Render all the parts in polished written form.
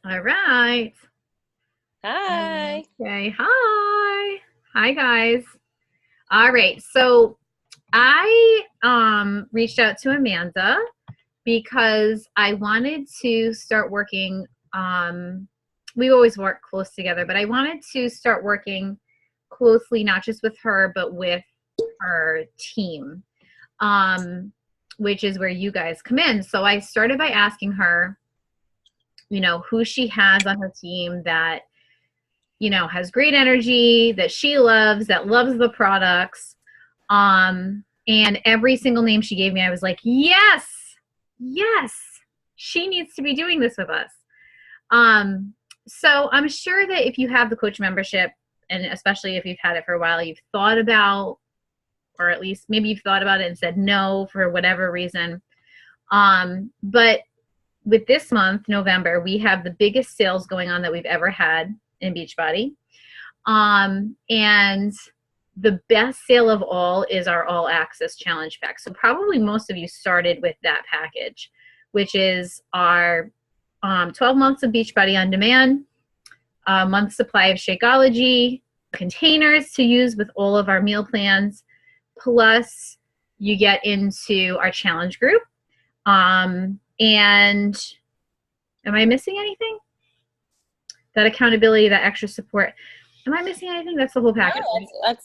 All right. Hi. Okay. Hi. Hi, guys. All right. So I reached out to Amanda because I wanted to start working. We always work close together, but I wanted to start working closely, not just with her, but with her team, um, which is where you guys come in. So I started by asking her, who she has on her team that has great energy, that she loves, that loves the products. And every single name she gave me, I was like, yes, yes, she needs to be doing this with us. Um, so I'm sure that if you have the coach membership, and especially if you've had it for a while, you've thought about, or at least maybe you've thought about it and said no for whatever reason. But with this month, November, we have the biggest sales going on that we've ever had in Beachbody. And the best sale of all is our all access challenge pack. So probably most of you started with that package, which is our 12 months of Beachbody on demand, a month supply of Shakeology, containers to use with all of our meal plans, plus you get into our challenge group. And am I missing anything? That accountability, that extra support. Am I missing anything? That's the whole No, package, right?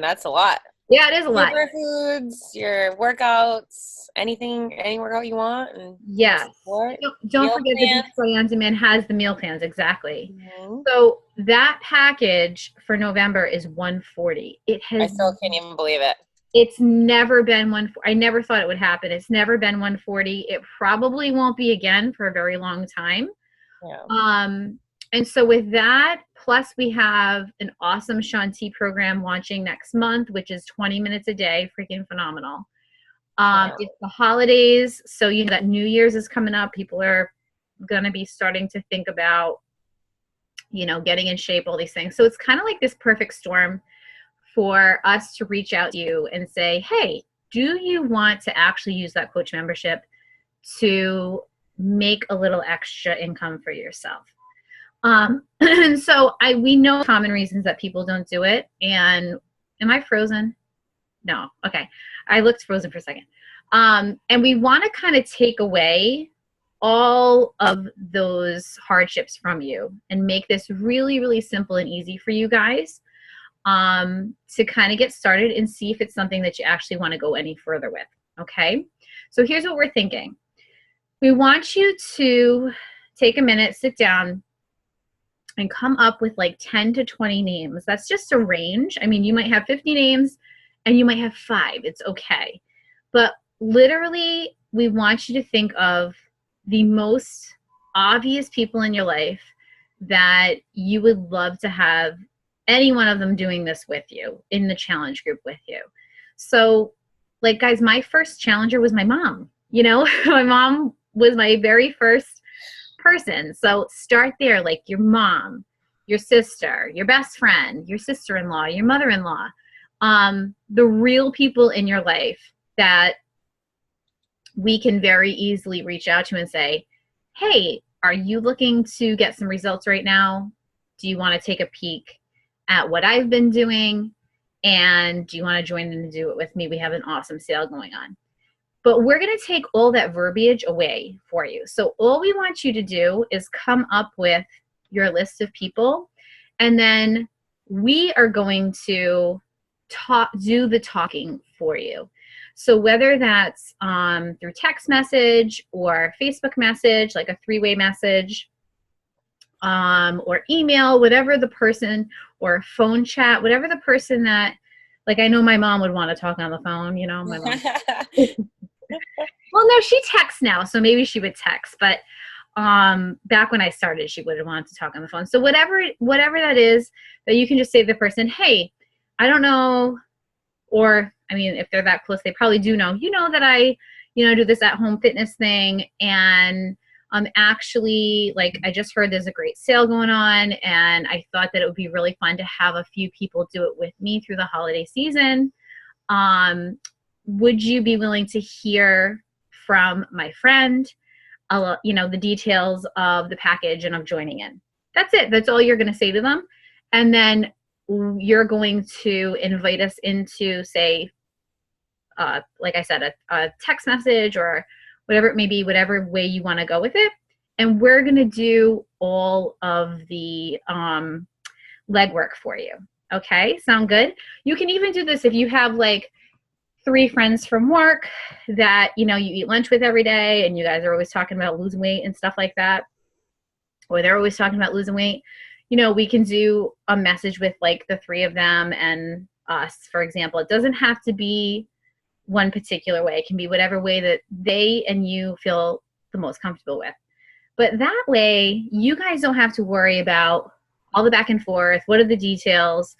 that's a lot. Yeah, it is a lot. Superfoods, your workouts, any workout you want, and Yes. support. Don't Meal forget the plan. Beachbody On Demand has the meal plans, exactly. Mhm. So that package for November is 140. I still can't even believe it. It's never been I never thought it would happen. It's never been 140. It probably won't be again for a very long time. Yeah. Um, and so with that, plus we have an awesome Shanti program launching next month, which is 20 minutes a day, freaking phenomenal. Yeah. It's the holidays, so you know that New Year's is coming up. People are going to be starting to think about, getting in shape, all these things. So it's kind of like this perfect storm for us to reach out to you and say, hey, do you want to actually use that coach membership to make a little extra income for yourself? And so we know common reasons that people don't do it. And am I frozen? No. Okay. I looked frozen for a second. And we want to kind of take away all of those hardships from you and make this really, really simple and easy for you guys, to kind of get started and see if it's something that you actually want to go any further with. Okay. So here's what we're thinking. We want you to take a minute, sit down, and come up with like 10 to 20 names. That's just a range. I mean, you might have 50 names and you might have 5. It's okay. But literally, we want you to think of the most obvious people in your life that you would love to have any one of them doing this with you in the challenge group with you. So, like, guys, my first challenger was my mom. My mom was my very first person. So start there, like your mom, your sister, your best friend, your sister-in-law, your mother-in-law, the real people in your life that we can very easily reach out to and say, hey, are you looking to get some results right now? Do you want to take a peek at what I've been doing? And do you want to join in and do it with me? We have an awesome sale going on. But we're going to take all that verbiage away for you. So all we want you to do is come up with your list of people, and then we are going to do the talking for you. So whether that's through text message or Facebook message, like a 3-way message, or email, whatever the person, or phone chat, whatever the person that, like, I know my mom would want to talk on the phone, my mom. Well, no, she texts now, so maybe she would text. But back when I started, she would have wanted to talk on the phone. So whatever that is, that you can just say to the person, hey, I don't know, or I mean, if they're that close, they probably do know. That I, do this at-home fitness thing, and actually, like, I just heard there's a great sale going on, and I thought that it would be really fun to have a few people do it with me through the holiday season. Would you be willing to hear from my friend? the details of the package and of joining in. That's it. That's all you're going to say to them. And then you're going to invite us into, say, like I said, a text message or whatever it may be, whatever way you want to go with it. And we're going to do all of the legwork for you. Okay, sound good? You can even do this if you have like 3 friends from work that, you eat lunch with every day and you guys are always talking about losing weight and stuff like that, or they're always talking about losing weight. We can do a message with like the 3 of them and us, for example. It doesn't have to be one particular way. It can be whatever way that they and you feel the most comfortable with. But that way, you guys don't have to worry about all the back and forth. What are the details?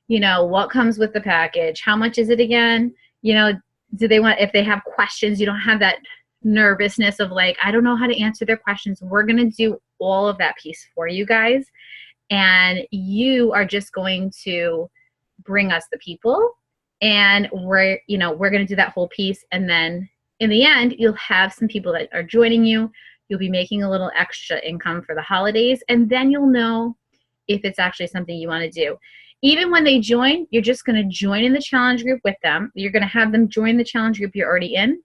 What comes with the package? How much is it again? Do they want, if they have questions, you don't have that nervousness of like, I don't know how to answer their questions. We're going to do all of that piece for you guys. And you are just going to bring us the people, and we're going to do that whole piece. And then in the end, you'll have some people that are joining you. You'll be making a little extra income for the holidays, and then you'll know if it's actually something you want to do. Even when they join, you're just going to join in the challenge group with them. You're going to have them join the challenge group you're already in.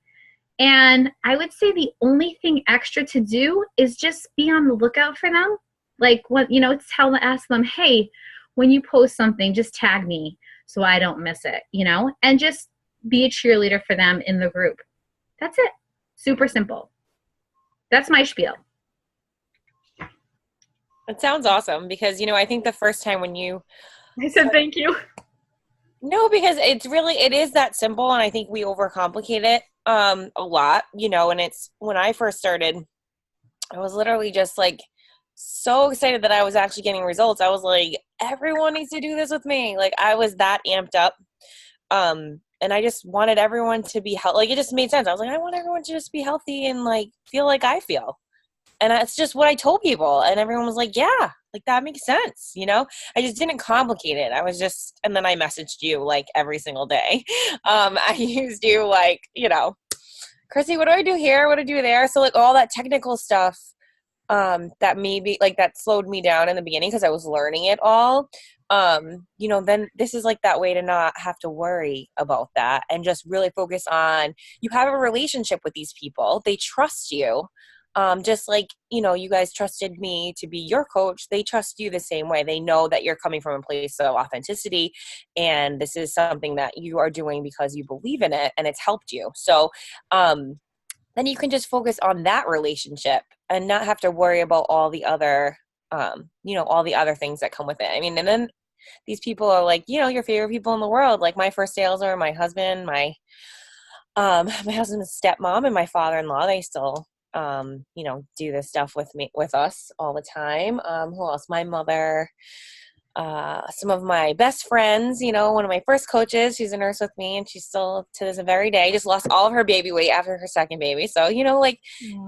And I would say the only thing extra to do is just be on the lookout for them. Like, ask them, hey, when you post something, just tag me so I don't miss it, and just be a cheerleader for them in the group. That's it. Super simple. That's my spiel. It sounds awesome because, I think the first time when I said thank you. No, because it is that simple, and I think we overcomplicate it a lot, and it's when I first started, I was literally just like so excited that I was actually getting results. I was like, everyone needs to do this with me. Like, I was that amped up. And I just wanted everyone to be healthy. Like, it just made sense. I was like, I want everyone to just be healthy and like feel like I feel. And that's just what I told people. And everyone was like, yeah, like that makes sense. I just didn't complicate it. And then I messaged you like every single day. I used you like, Chrissy, what do I do here? What do I do there? So like all that technical stuff, that maybe like that slowed me down in the beginning because I was learning it all. Then this is like that way to not have to worry about that and just really focus on, you have a relationship with these people. They trust you. Just like, you guys trusted me to be your coach. They trust you the same way. They know that you're coming from a place of authenticity, and this is something that you are doing because you believe in it and it's helped you. So, then you can just focus on that relationship and not have to worry about all the other, all the other things that come with it. I mean, and then these people are like, your favorite people in the world. Like my first sales are my husband, my husband's stepmom and my father-in-law. They still, do this stuff with us all the time. Who else? My mother, some of my best friends, one of my first coaches, she's a nurse with me, and she's still to this very day, just lost all of her baby weight after her second baby. So,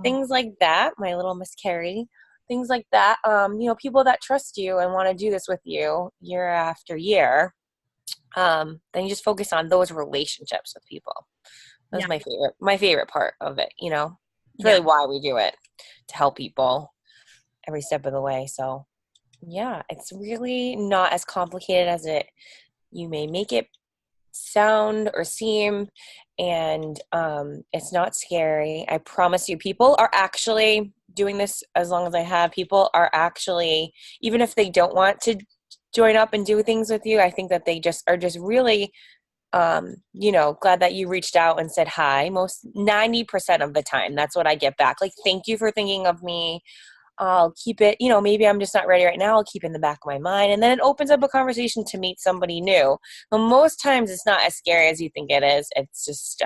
things like that, my little Miss Carrie, things like that, people that trust you and want to do this with you year after year, then you just focus on those relationships with people. That's my favorite part of it, It's really why we do it, to help people every step of the way. So yeah, it's really not as complicated as you may make it sound or seem, and it's not scary. I promise you, people are actually doing this. As long as I have, people are actually, even if they don't want to join up and do things with you, I think that they just are just really glad that you reached out and said hi. Most 90% of the time, that's what I get back. Like, thank you for thinking of me. I'll keep it, maybe I'm just not ready right now. I'll keep it in the back of my mind. And then it opens up a conversation to meet somebody new. But most times it's not as scary as you think it is. It's just,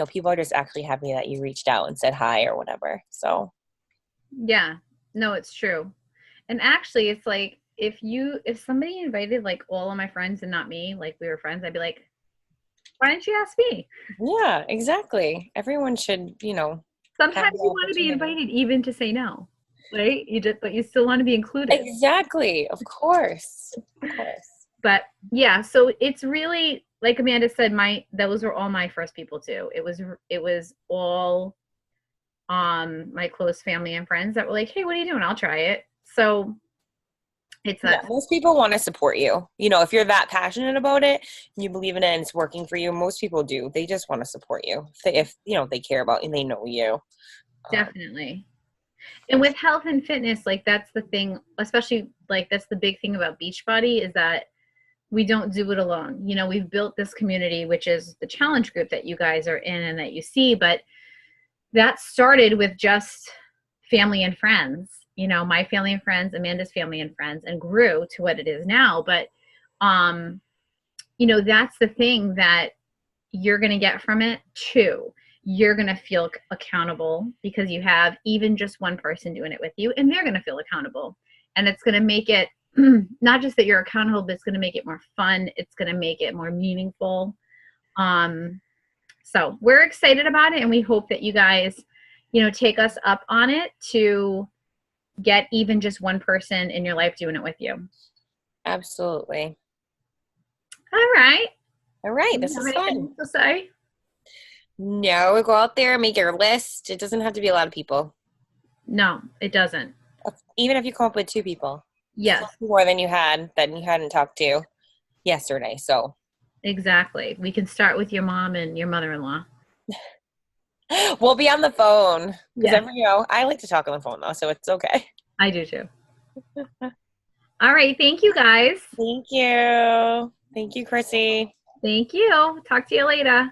people are just actually happy that you reached out and said hi or whatever. So. Yeah, no, it's true. And actually it's like, if somebody invited like all of my friends and not me, like we were friends, I'd be like, why didn't you ask me? Yeah, exactly. Everyone should, sometimes you want to be invited even to say no, right? But you still want to be included. Exactly. Of course. But yeah, so it's really, like Amanda said, those were all my first people too. It was all my close family and friends that were like, hey, what are you doing? I'll try it. So it's Yeah, that. most people want to support you. You know, if you're that passionate about it, and you believe in it and it's working for you, most people do. They just want to support you. If you know, they care about you and they know you. Definitely. And with health and fitness, like that's the thing, especially like that's the big thing about Beachbody is that we don't do it alone. You know, we've built this community, which is the challenge group that you guys are in and that you see, but that started with just family and friends, you know, my family and friends, Amanda's family and friends, and grew to what it is now. But, you know, that's the thing that you're going to get from it too. You're going to feel accountable because you have even just one person doing it with you, and they're going to feel accountable. And it's going to make it not just that you're accountable, but it's going to make it more fun. It's going to make it more meaningful. So we're excited about it, and we hope that you guys, you know, take us up on it to get even just one person in your life doing it with you. Absolutely. All right. All right. Do you This have is anything fun. to say? No, go out there, make your list. It doesn't have to be a lot of people. No, it doesn't. Even if you come up with 2 people, Yes, more than you hadn't talked to yesterday. So exactly. We can start with your mom and your mother-in-law. we'll be on the phone because Yes, you know I like to talk on the phone though, so it's okay. I do too. All right. Thank you, guys. Thank you. Thank you, Chrissy. Thank you. Talk to you later.